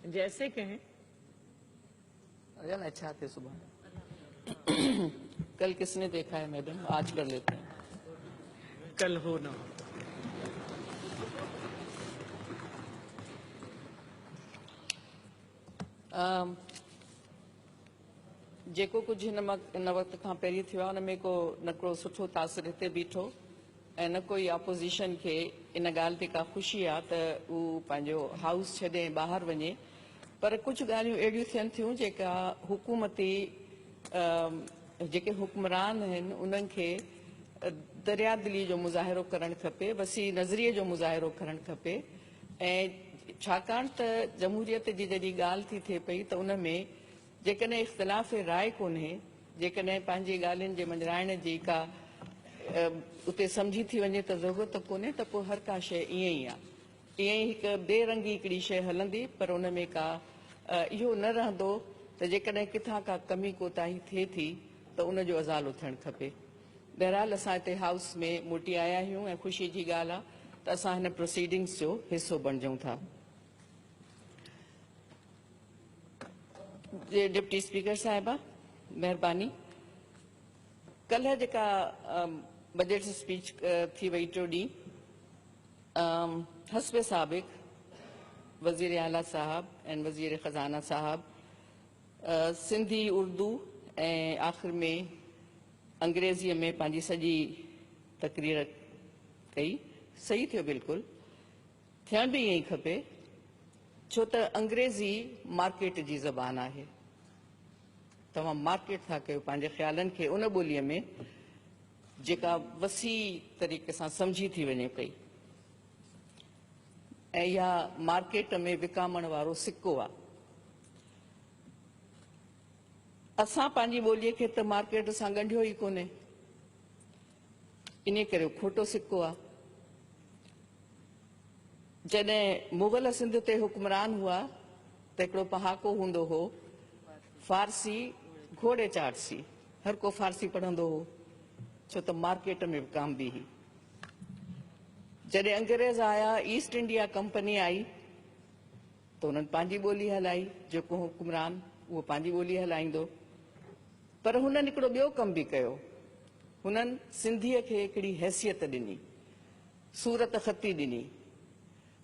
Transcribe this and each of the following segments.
जैसे कहें। अरे अच्छा थे सुबह। कल किसने देखा है मैडम, आज कर लेते हैं। कल हो ना हो। जेको कुछ इन वक्त खां पहिरीं थियो आहे, उन में को न को सुठो तासिर हिते बीठो ऐं न कोई अपोज़िशन खे इन ॻाल्हि ते का ख़ुशी आहे त उहो पंहिंजो हाउस छॾे ॿाहिरि वञे। पर कुझु ॻाल्हियूं अहिड़ियूं थियनि थियूं जेका हुकूमती जेके हुक्मरान आहिनि उन्हनि खे दरियादिली जो मुज़ाहिरो करणु खपे, वसी नज़रिए जो मुज़ाहिरो करणु खपे। ऐं छाकाणि त जमहूरियत जी जॾहिं ॻाल्हि थी थिए पई त उन में जेकॾहिं इख़्तिलाफ़ राय कोन्हे, जेकॾहिं पंहिंजी ॻाल्हियुनि जे मंझराइण जी का उते सम्झी थी वञे त ज़रूरत कोन्हे त पोइ हर का शइ ईअं ई आहे। ईअं ई हिकु बेरंगी हिकिड़ी शइ हलंदी, पर उन में का इहो न रहंदो त जेकॾहिं किथां का कमी कोताही थिए थी त उन जो अज़ालो थियणु खपे। बहरहाल असां हिते हाउस में मोटी आया आहियूं ऐं ख़ुशी जी ॻाल्हि आहे त असां हिन प्रोसीडिंग्स जो हिसो बणिजूं था। डिप्टी स्पीकर साहिबा, महिरबानी। कल्ह जेका बजट स्पीच थी वई टियों ॾींहुं, हस्बे साबिक़ वज़ीर आला साहब ऐं वज़ीर ख़ज़ाना साहब सिंधी, उर्दू ऐं आख़िर में अंग्रेज़ीअ में पंहिंजी सॼी तकरीर कई। सही थियो, बिल्कुलु थियण बि ईअं ई खपे, छो त अंग्रेज़ी मार्केट जी ज़बान आहे। तव्हां मार्केट था कयो पंहिंजे ख़्यालनि खे उन ॿोलीअ में जेका वसी तरीक़े सां सम्झी थी वञे पई, ऐं इहा मार्केट में विकामण वारो सिक्को आहे। असां पंहिंजी ॿोलीअ खे त मार्केट सां ॻंढियो ई कोन्हे, इन करे खोटो सिक्को आहे। जॾहिं मुग़ल सिंध ते हुक्मरान हुआ त हिकिड़ो पहाको हूंदो हो, फारसी घोड़े चाटसी, हर को फारसी पढ़ंदो हो, छो त मार्केट में विकामबी हुई। जॾहिं अंग्रेज़ आया, ईस्ट इंडिया कंपनी आई त उन्हनि पंहिंजी ॿोली हलाई, जेको हुक्मरान उहो पंहिंजी ॿोली हलाईंदो। पर हुननि हिकिड़ो ॿियो कमु बि कयो, हुननि सिंधीअ खे हिकिड़ी हैसियत ॾिनी, सूरत ख़ती ॾिनी,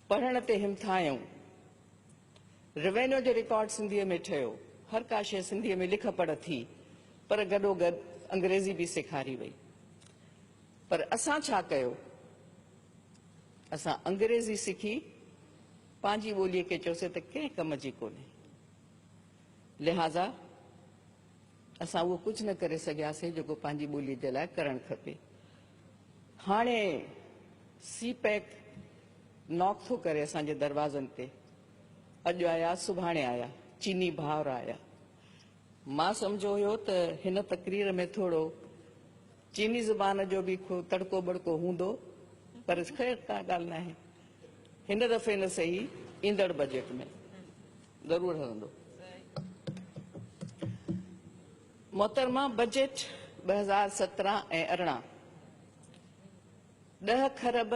पढ़ण ते हिमथायूं, रेवेन्यू जो रिकॉर्ड सिंधीअ में ठहियो, हर का शइ सिंधीअ में लिख पढ़ थी, पर गॾोगॾु अंग्रेज़ी बि सेखारी वई। पर असां छा कयो, असां अंग्रेज़ी सिखी, पंहिंजी ॿोलीअ खे चयोसीं त कंहिं कम जी कोन्हे, लिहाज़ा असां उहो कुझु न करे सघियासीं जेको पंहिंजी ॿोलीअ जे लाइ करणु खपे। हाणे सीपैक नॉक थो करे असांजे दरवाज़नि ते, अॼु आया सुभाणे आया, चीनी भाउर आया। मां सम्झो हुयो त हिन तकरीर में थोरो चीनी ज़ुबान जो बि तड़को बड़को हूंदो, पर ख़ैर का ॻाल्हि न आहे, हिन दफ़े न सही ईंदड़ बजट में ज़रूरु हलंदो। मोहतरमा, बजट 2017 ऐं 18 10 खरब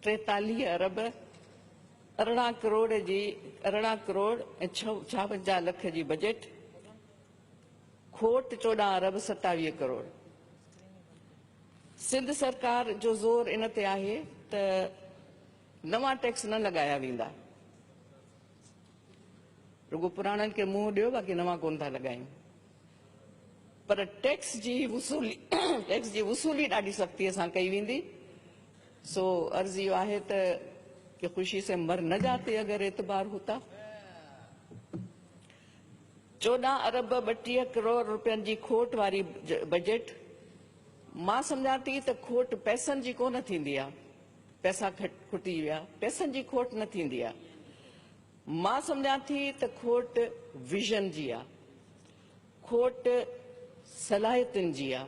43 अरब 18 करोड़ जी 18 करोड़ ऐं 56 लख जी बजट, खोट 14 अरब 27 करोड़। सिंध सरकार जो ज़ोर इन ते आहे त नवां टैक्स न लॻाया वेंदा, रुगो पुराणनि खे मुंहुं ॾियो, बाक़ी नवां कोन था लॻायूं। पर टैक्स जी वसूली ॾाढी सख़्तीअ सां कई वेंदी। सो अर्ज़ इहो आहे त कि ख़ुशी से मर न जाते अगर एतबार होता। 14 अरब 32 करोड़ रुपयनि जी खोट वारी बजट, मां सम्झां थी त खोट पैसनि जी कोन थींदी आहे, पैसा खुटी विया, पैसनि जी खोट न थींदी आहे। मां सम्झां थी त खोट विजन जी आहे, खोट सलाहियतुनि जी आहे,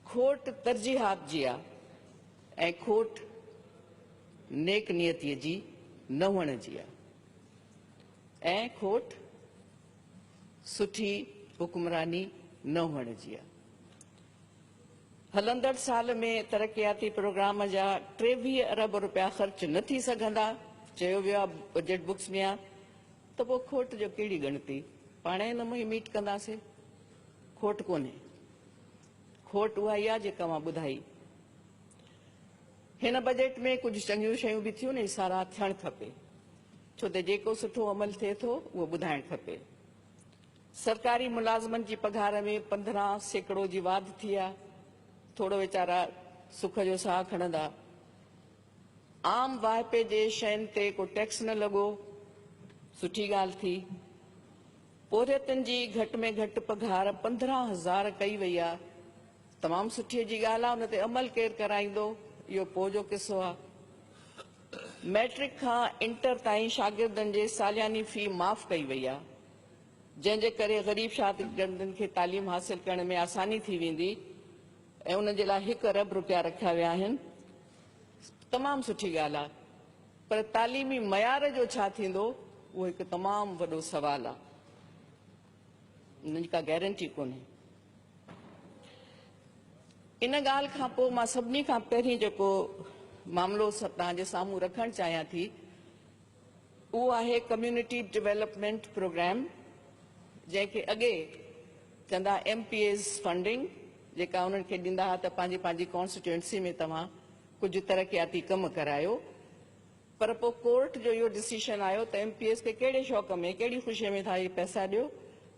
खोट तरजीहात जी आहे, ऐं खोट नेक नियतीअ जी न हुअण जी आहे, ऐं खोट सुठी हुक्मरानी न हुअण जी आहे। हलंदड़ साल में तरक़ियाती प्रोग्राम जा 23 अरब रुपया ख़र्च न थी सघंदा, चयो वियो आहे बजट बुक्स में आहे। तो वो खोट जो केड़ी गणती पाण हिन में मीट कंदासीं। खोट कोन्हे, खोट उहा ई आहे जेका मां ॿुधाई। हिन बजट में कुछ चङियूं शयूं भी थियूं न, इशारा थियणु खपे, छो त जेको सुठो अमल थिए थो उहो ॿुधाइणु खपे। सरकारी मुलाज़मनि जी पघार में 15% जी वाध थी आहे, थोरो वीचारा सुख जो साह खणंदा। आम वाइपे जे शयुनि ते को टैक्स न लॻो, सुठी ॻाल्हि थी। पोरियतनि जी घटि में घटि पघार 15,000 कई वई आहे, तमामु सुठी जी ॻाल्हि आहे। उन ते अमल केरु कराईंदो, इहो पोइ जो किसो आहे। मैट्रिक खां इंटर ताईं शागिर्दनि जे सालियानी फी माफ़ कई वई आहे, जंहिंजे करे ग़रीब शागिर्दनि खे तालीम हासिल करण में आसानी थी वेंदी ऐं उन जे लाइ 1 अरब रुपया रखिया विया आहिनि। तमामु सुठी ॻाल्हि आहे, पर तालीमी मयार जो छा थींदो उहो हिकु तमामु वॾो सवाल आहे, उन जी का गारंटी कोन्हे। इन ॻाल्हि खां पोइ मां सभिनी खां पहिरीं जेको मामिलो तव्हांजे साम्हूं रखणु चाहियां थी, उहो आहे कम्युनिटी डेवलपमेंट प्रोग्राम, जंहिंखे अॻे चवंदा MPAs फंडिंग, जेका उन्हनि खे ॾींदा हुआ त पंहिंजी पंहिंजी कॉन्स्टिट्यूएंसी में तव्हां कुझु तरक़ियाती कमु करायो। पर पोइ कोर्ट जो इहो डिसीशन आयो त MPAs खे कहिड़े शौक़ में, कहिड़ी ख़ुशीअ में था इहे पैसा ॾियो,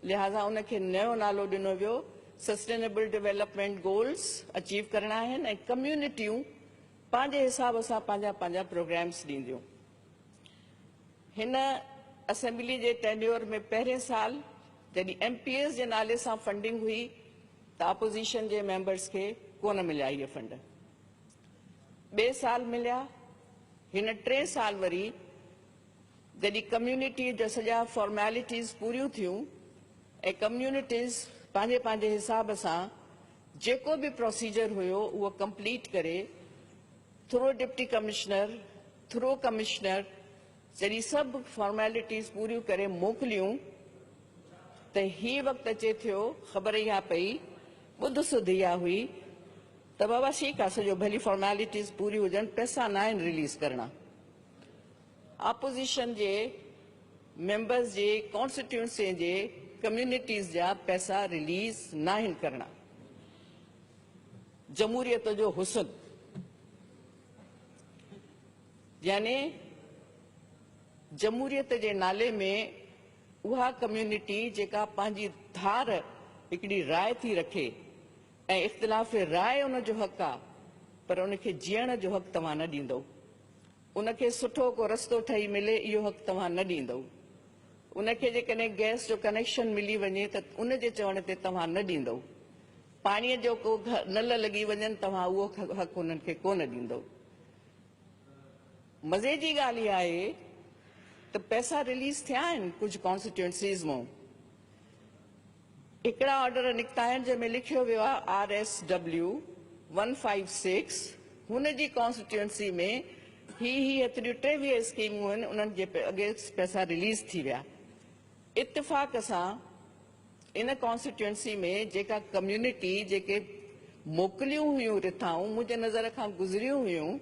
लिहाज़ा उनखे नयो नालो ॾिनो वियो सस्टेनेबल डेवलपमेंट गोल्स अचीव करणा आहिनि ऐं कम्यूनिटियूं पंहिंजे हिसाब सां पंहिंजा पंहिंजा प्रोग्राम्स ॾींदियूं। हिन असेंबली जे टेन्योर में पहिरें साल जॾहिं MPAs जे नाले सां फंडिंग हुई त अपोजिशन जे मेंबर्स खे कोन मिलिया इहे फंड। ॿिए साल मिलिया। हिन 3 साल वरी जॾहिं कम्यूनिटी जा सॼा फॉर्मेलिटीज़ पूरियूं थियूं ऐं कम्यूनिटीज़ पंहिंजे पंहिंजे हिसाब सां जेको बि प्रोसीजर हुयो उहो कंप्लीट करे through deputy commissioner, through commissioner जॾहिं सभु फॉर्मेलिटीज़ पूरियूं करे मोकिलियूं त ही वक़्तु अचे थियो, ख़बर इहा पई, ॿुध सुध इहा हुई त बाबा ठीकु आहे, सॼो भली फॉर्मेलिटीज़ पूरी हुजनि, पैसा न आहिनि रिलीज़ करणा। अपोजिशन जे मेंबर्स जे कॉन्स्टिट्यूंसी जे कम्युनिटीज़ जा पैसा रिलीज़ न आहिनि करणा। जमहूरियत जो हुस्न, यानी जमहूरियत जे नाले में उहा कम्युनिटी जेका पंहिंजी धार हिकिड़ी राय थी रखे ऐं इख़्तिलाफ़ राय उन जो हक़ आहे, पर उनखे जीअण जो हक़ तव्हां न ॾींदव। उनखे सुठो को रस्तो ठही मिले इहो हक़ तव्हां न ॾींदव। उनखे जेकॾहिं गैस जो कनेक्शन मिली वञे त उन जे चवण ते तव्हां न ॾींदव। पाणीअ जो को नल लॻी वञनि तव्हां उहो हक़ उन्हनि खे कोन ॾींदव। मज़े जी ॻाल्हि इहा आहे त पैसा रिलीज़ थिया आहिनि कुझु कॉन्स्टिट्यूएंसीज़ मां। हिकिड़ा ऑर्डर निकिता आहिनि जंहिंमें लिखियो वियो आहे RSW 156, हुन जी कॉन्स्टिट्यूएंसी में ही एतिरियूं 23 स्कीमूं आहिनि, उन्हनि जे अॻे पैसा रिलीज़ थी विया। इत्तेफ़ाक सां इन कॉन्स्टिट्यूएंसी में जेका कम्युनिटी जेके मोकिलियूं हुयूं रिथाऊं मुंहिंजे नज़र खां गुज़रियूं हुयूं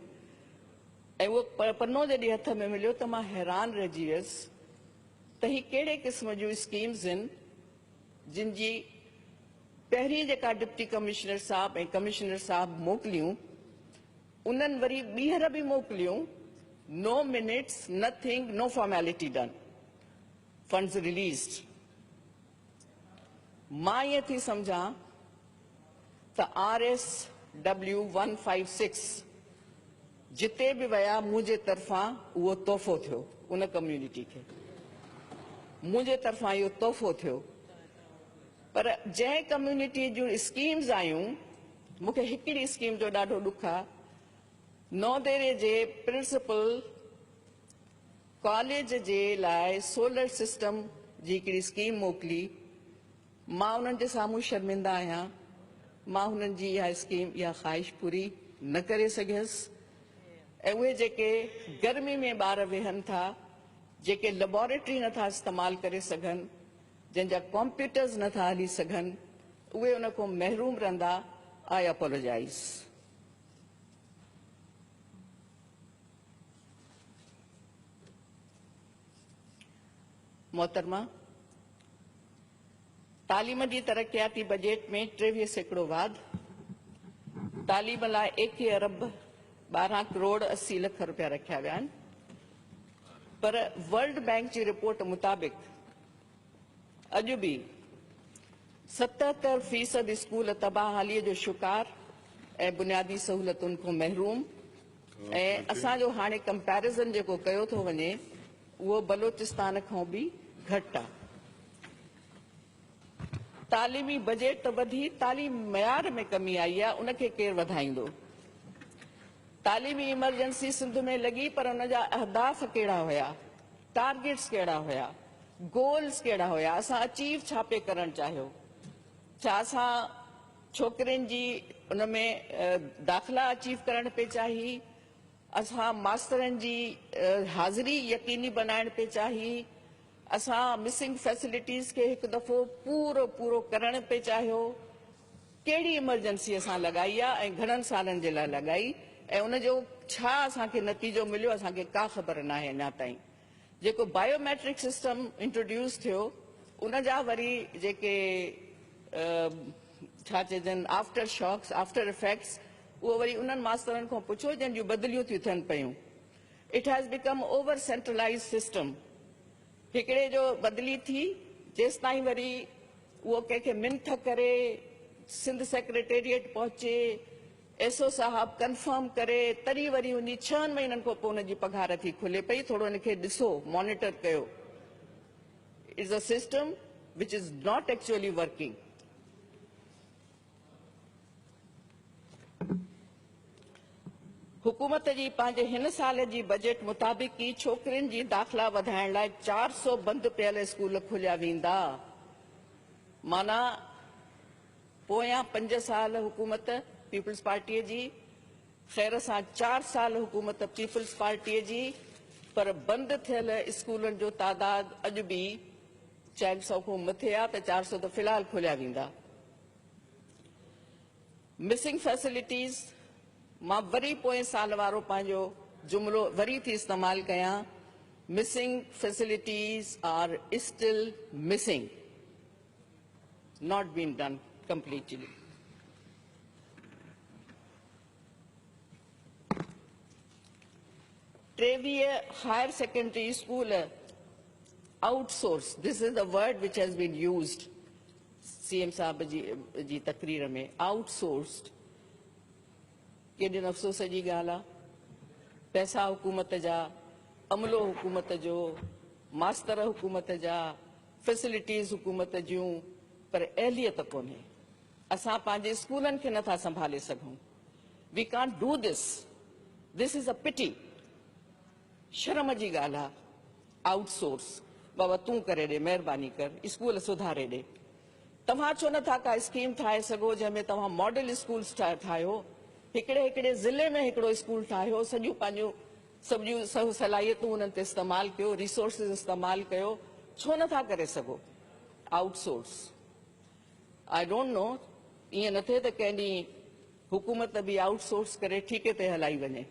ऐं उहो पनो जॾहिं हथ में मिलियो त मां हैरान रहिजी वियसि त ही कहिड़े क़िस्म जूं स्कीम्स आहिनि जिन जी पहिरीं जेका डिप्टी कमिश्नर साहब ऐं कमिश्नर साहब मोकिलियूं उन्हनि वरी ॿीहर बि मोकिलियूं, नो मिनट्स, नथिंग, नो फॉर्मेलिटी डन, फंड्स रिलीज्ड। मां ईअं थी सम्झां त RSW 156 जिते बि विया मुंहिंजे तरफ़ां उहो तोहफ़ो थियो, उन कम्युनिटी खे मुंहिंजे तरफ़ां इहो तोहफ़ो थियो। पर जंहिं कम्युनिटी जूं स्कीम्स आयूं, मूंखे हिकिड़ी स्कीम जो ॾाढो ॾुख आहे। नौदेरे जे प्रिंसिपल कॉलेज जे लाइ सोलर सिस्टम जी हिकिड़ी स्कीम मोकिली। मां उन्हनि जे साम्हूं शर्मिंदा आहियां, मां हुननि जी इहा स्कीम, इहा ख़्वाहिश पूरी न करे सघियसि। ऐं उहे जेके गर्मी में ॿार वेहनि था, जेके लेबोरेटरी नथा इस्तेमालु करे सघनि, जंहिंजा कंप्यूटर्स नथा हली सघनि, उहे उन खां महरूम रहंदा। आई अपोलोजाइज़। मोहतरमा, तालीम जी तरक्याती बजट में 23 सैकड़ो वाध, तालीम लाइ 1 अरब 12 करोड़ 80 लख रुपया रखिया विया आहिनि। पर वर्ल्ड बैंक जी रिपोर्ट मुताबिक़ अॼु बि 77% स्कूल तबाहालीअ जो शिकार ऐं बुनियादी सहूलतुनि खां महरूम, ऐं असांजो हाणे कंपैरिज़न जेको कयो थो वञे उहो बलोचिस्तान खां बि घटि आहे। तालीमी बजट त वधी, तालीम मयार में कमी आई आहे, उनखे केरु वधाईंदो? तालीमी इमरजेंसी सिंध में लॻी, पर उन जा अहदाफ़ कहिड़ा हुया, टारगेट्स कहिड़ा हुया, गोल्स कहिड़ा हुया, असां अचीव छा पे करणु चाहियो? छा असां छोकिरियुनि जी उन में दाख़िला अचीव करणु पे चाही? असां मास्तरनि जी हाज़िरी यकीनी बनाइण पे चाही? असां मिसिंग फैसिलिटीज़ खे हिकु दफ़ो पूरो पूरो करण पे चाहियो? कहिड़ी इमरजेंसी असां लॻाई आहे ऐं घणनि सालनि जे लाइ लॻाई, ऐं उन जो छा असांखे नतीजो मिलियो, असांखे का ख़बर न आहे अञा ताईं। जेको बायोमेट्रिक सिस्टम इंट्रोड्यूस थियो, उन जा वरी जेके छा चइजनि आफ्टर शॉक्स, आफ्टर इफेक्ट्स, उहो वरी उन्हनि मास्तरनि खां पुछो जंहिं जूं बदिलियूं थियूं थियनि पयूं। It has become over centralize system. हिकिड़े जो बदिली थी, जेसि ताईं वरी उहो कंहिंखे मिंथ करे सिंध सेक्रेटेरिएट पहुचे, एसओ साहब कंफर्म करे, तॾहिं वरी उन 6 महीननि खां पोइ उनजी पघार थी खुले पई। थोरो इनखे ॾिसो, मॉनिटर कयो। It's a system which is not actually working. हुकूमत जी पंहिंजे हिन साल जी बजट मुताबिक़ ई छोकिरियुनि जी दाख़िला वधाइण लाइ 400 बंदि पियल स्कूल खोलिया वेंदा। माना पोयां 5 साल हुकूमत पीपल्स पार्टीअ जी, ख़ैर सां 4 साल हुकूमत पीपल्स पार्टीअ जी, पर बंदि थियल स्कूलनि जो तादाद अॼु बि 400 खां मथे आहे, त 400 त फ़िलहाल खोलिया वेंदा। मिसिंग फैसिलिटीज़, मां वरी पोएं साल वारो पंहिंजो जुमिलो वरी थी इस्तेमालु कयां। Missing facilities are still missing, not been done completely. Higher secondary school outsource, this is the word which has been used CM साहब जी तकरीर में, आउटसोर्स्ड। केॾे अफ़सोस जी ॻाल्हि आहे, पैसा हुकूमत जा, अमलो हुकूमत जो, मास्तर हुकूमत जा, फैसिलिटीज़ हुकूमत जूं, पर एहलियत कोन्हे। असां पंहिंजे स्कूलनि खे नथा संभाले सघूं। We can't do this. This is a pity. शर्म जी ॻाल्हि आहे। आउटसोर्स, बाबा तूं करे ॾे, महिरबानी कर, स्कूल सुधारे ॾे। तव्हां छो नथा का स्कीम ठाहे सघो जंहिंमें तव्हां मॉडल स्कूल्स ठाहियो? हिकिड़े ज़िले में हिकिड़ो स्कूल ठाहियो, सॼियूं पंहिंजूं सभु सलाहियतूं उन्हनि ते इस्तेमालु कयो, रिसोर्सिस इस्तेमालु कयो। छो नथा करे सघो? आउटसोर्स। आई डोंट नो, ईअं न थिए त कंहिं ॾींहुं हुकूमत बि आउटसोर्स करे ठीके ते हलाई वञे।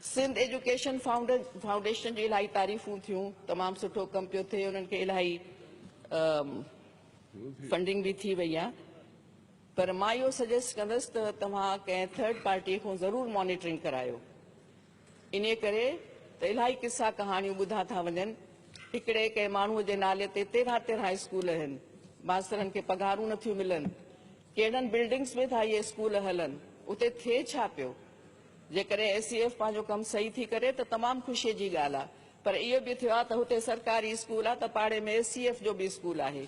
सिंध एजुकेशन फाउंडेशन जी इलाही तारीफ़ूं थियूं, तमामु सुठो कमु पियो थिए, उन्हनि खे इलाही फंडिंग भी थी वही है। पर मां इहो सजेस्ट कंदसि त तव्हां कंहिं थर्ड पार्टी खां ज़रूरु मॉनिटरिंग करायो। इन करे त इलाही किस्सा कहाणियूं ॿुधा था वञनि। हिकिड़े कंहिं माण्हूअ जे नाले ते 13 स्कूल आहिनि, मास्तरनि खे पघारूं नथियूं मिलनि, कहिड़नि बिल्डिंग्स में था इहे स्कूल हलनि, उते थिए छा पियो? जेकॾहिं एसीएफ पंहिंजो कमु सही थी करे त तमामु ख़ुशीअ जी ॻाल्हि आहे, पर इहो बि थियो आहे त हुते सरकारी स्कूल आहे त पाड़े में एसीएफ जो बि स्कूल आहे।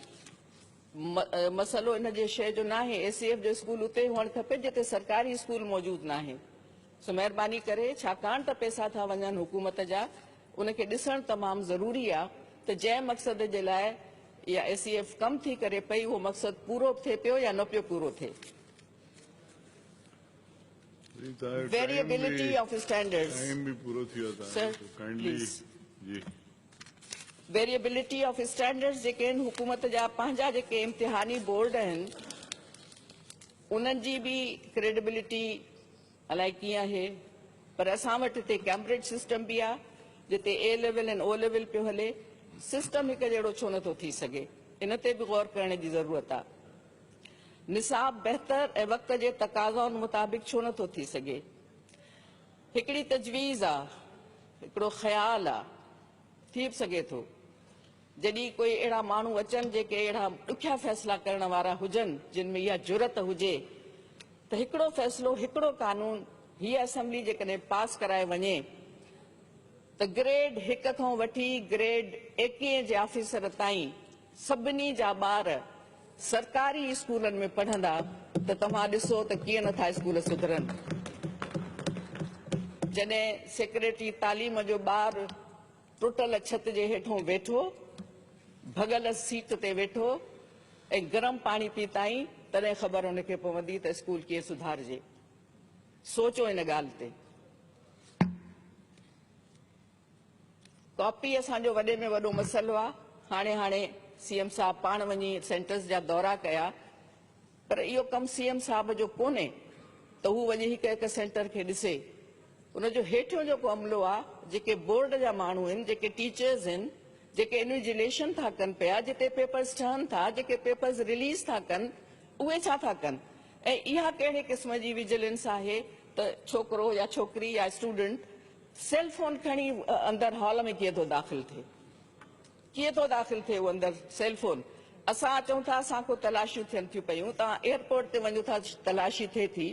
मसइलो इन जे शइ जो न आहे, एसीएफ जो स्कूल उते हुअणु खपे जिते सरकारी स्कूल मौजूदु न आहे। सो महिरबानी करे, छाकाणि त पैसा था वञनि हुकूमत जा, उनखे ॾिसणु तमामु ज़रूरी आहे त जंहिं मक़सद जे लाइ इहा एसीएफ कमु थी करे पई, उहो मक़सदु पूरो थिए पियो या न पियो पूरो थिए। Variability of standards, variability of standards जेके आहिनि, हुकूमत जा पंहिंजा जेके इम्तिहानी बोर्ड आहिनि, उन्हनि जी बि क्रेडिबिलिटी अलाए कीअं आहे। पर असां वटि हिते कैम्ब्रिज सिस्टम बि आहे जिते ए लेवल ऐं ओ लेवल पियो हले। सिस्टम हिकु जहिड़ो छो नथो थी सघे, इन ते बि गौर करण जी ज़रूरत आहे। निसाब बहितर ऐं वक़्त जे तक़ाज़नि मुताबिक़ छो नथो थी सघे। हिकिड़ी तजवीज़ आहे, हिकिड़ो ख़्यालु आहे, थी बि सघे थो जॾहिं कोई अहिड़ा माण्हू अचनि जेके अहिड़ा ॾुखिया फ़ैसिला करण वारा हुजनि जिन में इहा जुरत हुजे त हिकिड़ो फ़ैसिलो, हिकिड़ो कानून हीअ असेंबली जेकॾहिं पास कराए वञे त ग्रेड 1 खां वठी ग्रेड 21 जे ऑफिसर ताईं सभिनी जा ॿार सरकारी स्कूलनि में पढ़ंदा त तव्हां ॾिसो त कीअं नथा स्कूल सुधरनि। जॾहिं सेक्रेटरी तालीम जो ॿार टुटल छत जे हेठों वेठो, भगल सीट ते वेठो ऐं गरम पाणी पीताईं, तॾहिं ख़बर हुनखे पवंदी त स्कूल कीअं सुधारिजे। सोचो इन ॻाल्हि ते। कॉपी असांजो वॾे में वॾो मसइलो आहे। हाणे सीएम साहब पाण वञी सेंटर्स जा दौरा कया, पर इहो कमु सीएम साहब जो कोन्हे त हू वञी हिकु हिकु सेंटर खे ॾिसे। उनजो हेठियों जेको अमलो आहे, जेके बोर्ड जा माण्हू आहिनि, जेके टीचर्स आहिनि, जेके इन्विजिलेशन था कनि पिया, जिते पेपर्स ठहनि था, जेके पेपर्स रिलीज था कनि, उहे छा था कनि ऐं इहा कहिड़े क़िस्म जी विजिलेंस आहे त छोकिरो या छोकिरी या स्टूडेंट सेल फोन खणी अंदरि हॉल में कीअं थो दाख़िल थिए, कीअं थो दाख़िल थिए उहो अंदरि सेल फोन। असां अचूं था, असांखो तलाशियूं थियनि थियूं पयूं, तव्हां एयरपोर्ट ते वञो था, तलाशी थिए थी,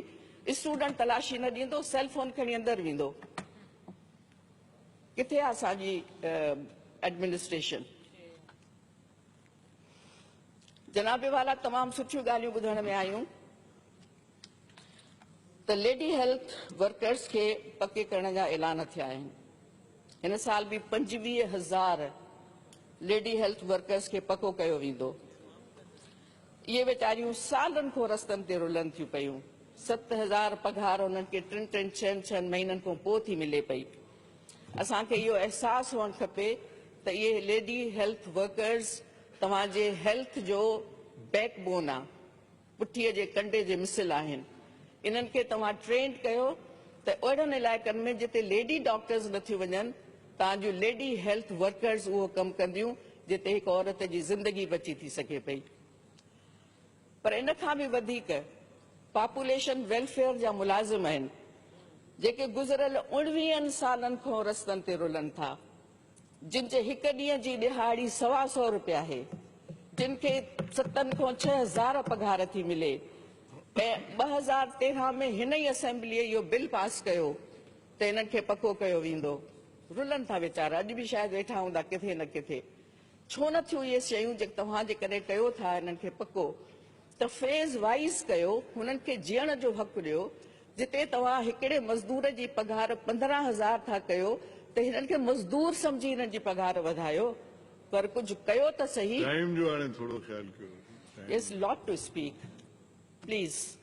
स्टूडेंट तलाशी न ॾींदो, सेल फोन खणी अंदरि वेंदो। किथे आहे असांजी एडमिनिस्ट्रेशन? जनाबे वाला तमामु सुठियूं ॻाल्हियूं ॿुधण में आयूं त लेडी हेल्थ वर्कर्स खे पके करण जा ऐलान थिया आहिनि। हिन साल बि 25,000 लेडी हेल्थ वर्कर्स खे पको कयो वेंदो। इहे वीचारियूं सालनि खां रस्तनि ते रुलनि थियूं पयूं। 7,000 पघार उन्हनि खे 3-3, 6-6 महीननि खां पोइ थी मिले पई। असांखे इहो अहसासु हुअणु खपे त इहे लेडी हेल्थ वर्कर्स तव्हांजे हेल्थ जो बैकबोन आहे, पुठीअ जे कंडे जे मिसल आहिनि। इन्हनि खे तव्हां ट्रेंड कयो त अहिड़नि इलाइक़नि में जिते लेडी डॉक्टर्स नथियूं वञनि, तव्हांजूं लेडी हेल्थ वर्कर्स उहो कमु कंदियूं जिते हिकु औरत जी ज़िंदगी बची थी सघे पई। पर इन खां बि वधीक पॉपुलेशन वेलफेयर जा मुलाज़िम आहिनि जेके गुज़िरियल 19 सालनि खां रस्तनि ते रुलनि था, जिन जे हिकु ॾींहं जी ॾिहाड़ी 125 रुपया आहे, जिन खे 7 खां 6,000 पघार थी मिले ऐं 2013 में हिन ई असेंबलीअ इहो बिल पास कयो त इन्हनि खे पको कयो वेंदो। रुलनि था वीचारा, अॼु बि शायदि वेठा हूंदा किथे न किथे। छो न थियूं इहे शयूं जेके तव्हां जेकॾहिं कयो था इन्हनि खे पको, त फेज़ वाइज़ कयो, हुननि खे जीअण जो हक़ु ॾियो। जिते तव्हां हिकिड़े मज़दूर जी पघार 15,000 था कयो त हिननि खे मज़दूर सम्झी हिननि जी पघार वधायो, पर कुझु कयो त सही। टाइम जो हाणे थोड़ो ख्याल कयो। There's a lot to speak. Please,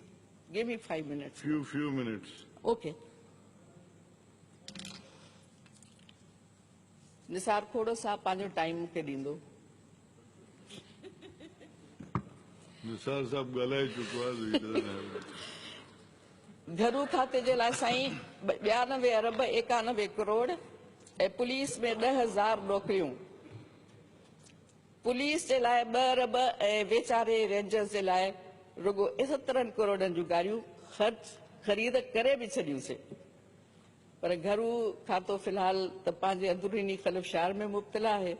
give me 5 minutes. Few minutes. Okay. Nisar खोड़ो साहब पंहिंजो टाइम मूंखे ॾींदो। निसार साहब ॻाल्हाए चुको आहे। घरू खाते जे लाइ साईं 92 अरब 91 करोड़ ऐं पुलिस में 10,000 नौकरियूं। पुलिस जे लाइ 2 अरब ऐं वेचारे रेंजर्स जे लाइ रुगो 71 करोड़नि जूं गाड़ियूं ख़रीद करे बि छॾियूंसीं। पर घरू खातो फ़िलहाल त पंहिंजे अंदरूनी ख़लफ़शार में मुब्तला आहे।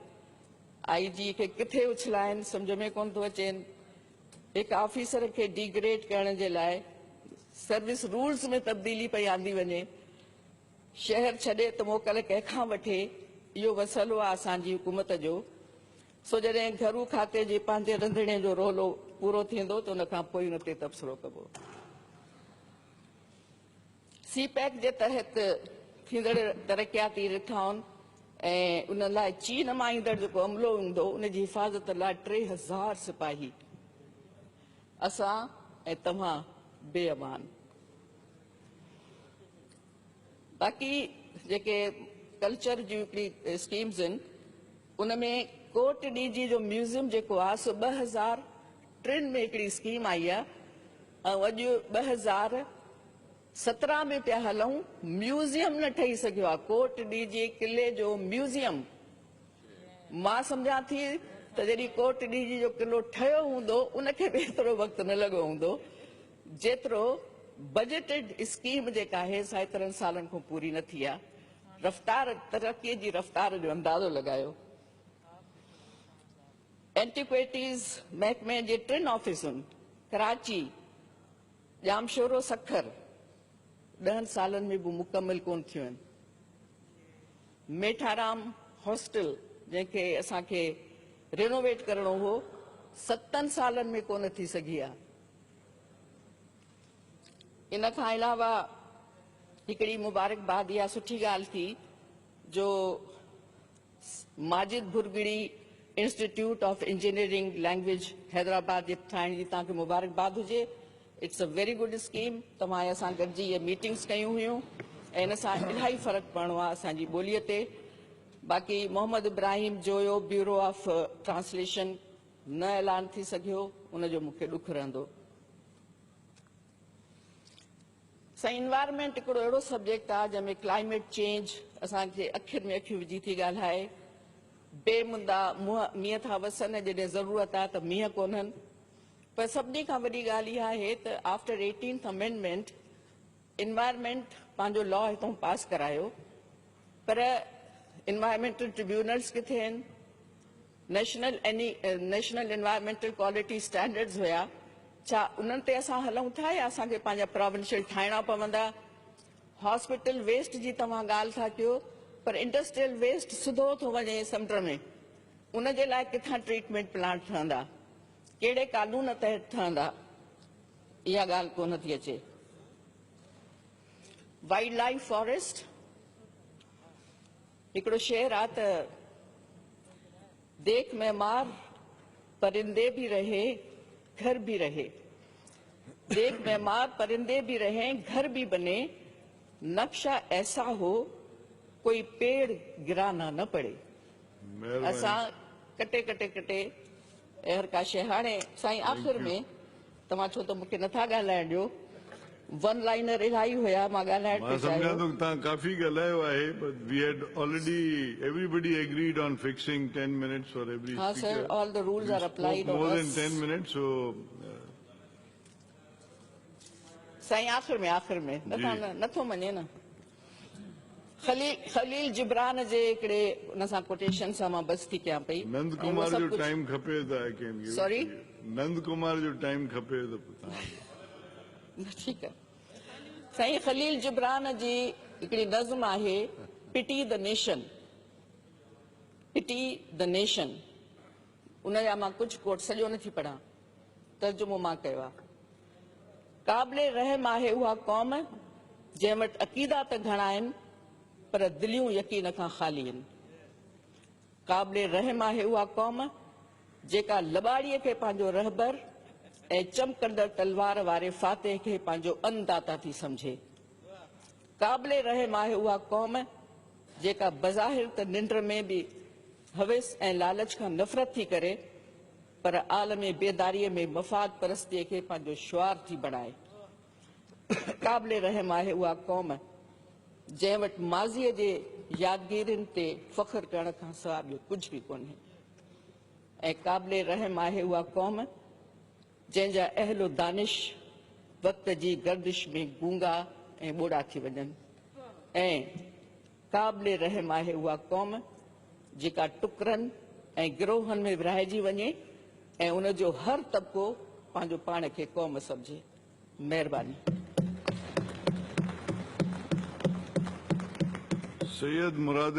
IG खे किथे उछलाइनि सम्झ में कोन थो अचेनि। हिकु ऑफिसर खे डिग्रेड करण जे लाइ सर्विस रूल्स में तब्दीली पई आंदी वञे। शहर छॾे त मोकल कंहिंखां वठे, इहो मसइलो आहे असांजी हुकूमत जो। सो जॾहिं घरू खाते जे पंहिंजे रंधिणे जो रोलो पूरो थींदो त उन खां पोइ उन ते तबसरो कबो। CPEC जे तहत थींदड़ तरक़ियाती रिथाउनि ऐं उन लाइ चीन मां ईंदड़ जेको अमलो हूंदो, उन जी हिफ़ाज़त लाइ 3,000 सिपाही असां ऐं तव्हां बेअमान। बाक़ी जेके कल्चर जूं हिकिड़ी स्कीम्स आहिनि, उन में कोट DG जो म्यूज़ियम जेको आहे सो 2003 में हिकिड़ी स्कीम आई आहे ऐं अॼु 17 में पिया हलूं, म्यूज़ियम न ठही सघियो आहे। कोट ॾींहुं किले जो म्यूज़ियम। मां सम्झां थी त जॾहिं कोट ॾींहुं जो किलो ठहियो हूंदो उनखे बि एतिरो वक़्तु न लॻो हूंदो जेतिरो बजटेड स्कीम जेका आहे सा 3 सालनि खां पूरी न थी आहे। रफ़्तार तरक़ीअ जी रफ़्तार जो अंदाज़ो लॻायो। एंटीक्विटीज़ महकमे जे 3 ऑफिसुनि कराची, जामशोरो, सखर 10 सालनि में बि मुकमल कोन थियूं आहिनि। मेठाराम हॉस्टल जंहिंखे असांखे रिनोवेट करणो हो 7 सालनि में कोन थी सघी आहे। इन खां अलावा हिकिड़ी मुबारकबाद इहा सुठी ॻाल्हि थी जो Majid Bhurgri institute of engineering language Hyderabad जे ठाहिण जी तव्हांखे मुबारकबाद हुजे। It's a very good scheme. तव्हां असां गॾिजी इहे मीटिंग्स कयूं हुयूं ऐं इन सां इलाही फ़र्क़ु पवणो आहे असांजी ॿोलीअ ते। बाक़ी मोहम्मद इब्राहिम जोयो ब्यूरो ऑफ ट्रांसलेशन न ऐलान थी सघियो, उनजो मूंखे ॾुख रहंदो। साईं, इन्वायरमेंट हिकिड़ो अहिड़ो सब्जेक्ट आहे जंहिंमें क्लाइमेट चेंज असांखे अखियुनि में अखियूं विझी थी ॻाल्हाए। बेमुंदा मींहं था वसनि, जॾहिं ज़रूरत आहे त मींहं कोन्हनि। पर सभिनी खां वॾी ॻाल्हि इहा आहे त आफ्टर 18th अमेंडमेंट इन्वायरमेंट पंहिंजो लॉ हितां पास करायो, पर इन्वायरमेंटल ट्रिब्यूनल्स किथे आहिनि? नेशनल इन्वायरमेंटल क्वालिटी स्टैंडर्ड्स हुया, छा उन्हनि ते असां हलूं था या असांखे पंहिंजा प्रोविंशियल ठाहिणा पवंदा? हॉस्पिटल वेस्ट जी तव्हां ॻाल्हि था कयो, पर इंडस्ट्रियल वेस्ट सिधो थो वञे समुंड में। उनजे लाइ किथां ट्रीटमेंट प्लांट ठहंदा, कहिड़े कानून तहत ठहंदा, इहा ॻाल्हि कोन थी अचे। वाइल्ड लाइफ फॉरेस्ट हिकिड़ो शेर आहे त देख में मार परिंदे भी रहे घर भी रहे। देख में मार परिंदे भी रहे घर भी बने, नक्शा ऐसा हो कोई पेड़ गिराना न पड़े। असां कटे कटे कटे हर का शइ। हाणे साईं आख़िर में तव्हां छो त मूंखे नथा ॻाल्हाइण ॾियो, वन लाइनर इलाही हुया, मां ॻाल्हाइण मां सम्झां थो तव्हां काफ़ी ॻाल्हायो आहे, but we had already everybody agreed on fixing 10 minutes for every हाँ speaker. sir, all the rules We are applied spoke on more us. than 10 minutes, so साईं आख़िर में नथो मञे न। खलील जिब्रान जे हिकिड़े उन सां कोटेशन सां मां बस थी कयां पई। नंद कुमार जो टाइम खपे त I can give it Sorry? to you. Nand Kumar जो टाइम खपे त तव्हां ठीकु आहे। साईं, खलील जिब्रान जी हिकिड़ी नज़्म आहे, pity the nation. Pity the nation उनजा मां कुझु कोट सॼो नथी पढ़ां, तर्जुमो मां कयो आहे। क़ाबिले रहम आहे उहा क़ौम जंहिं वटि अक़ीदा त घणा आहिनि पर दिलियूं यकीन खां ख़ाली आहिनि। क़ाबिले रहम आहे उहा क़ौम जेका लॿाड़ीअ खे पंहिंजो रहबर ऐं चमकंदड़ तलवार वारे फातेह खे पंहिंजो अन्नदाता थी सम्झे। क़ाबिले रहम आहे उहा क़ौम जेका बज़ाहिर त निंड में बि हविस ऐं लालच खां नफ़रत थी करे, पर आलमे बेदारीअ में मफ़ाद परस्तीअ खे पंहिंजो शुआर थी बणाए। क़ाबिले रहम आहे उहा क़ौम जंहिं वटि माज़ीअ जे यादगिरियुनि ते फ़ख्र करण खां सवाइ ॿियो कुझु बि कोन्हे। ऐं क़ाबिले रहम आहे उहा क़ौम जंहिंजा अहलो दानिश वक़्त जी गर्दिश में गूंगा ऐं ॿोड़ा थी वञनि। ऐं क़ाबिले रहम आहे उहा क़ौम जेका टुकरनि ऐं गिरोहनि में विरहाइजी वञे ऐं उनजो हर तबिको पंहिंजो पाण खे क़ौम सम्झे। महिरबानी। सैयद मुराद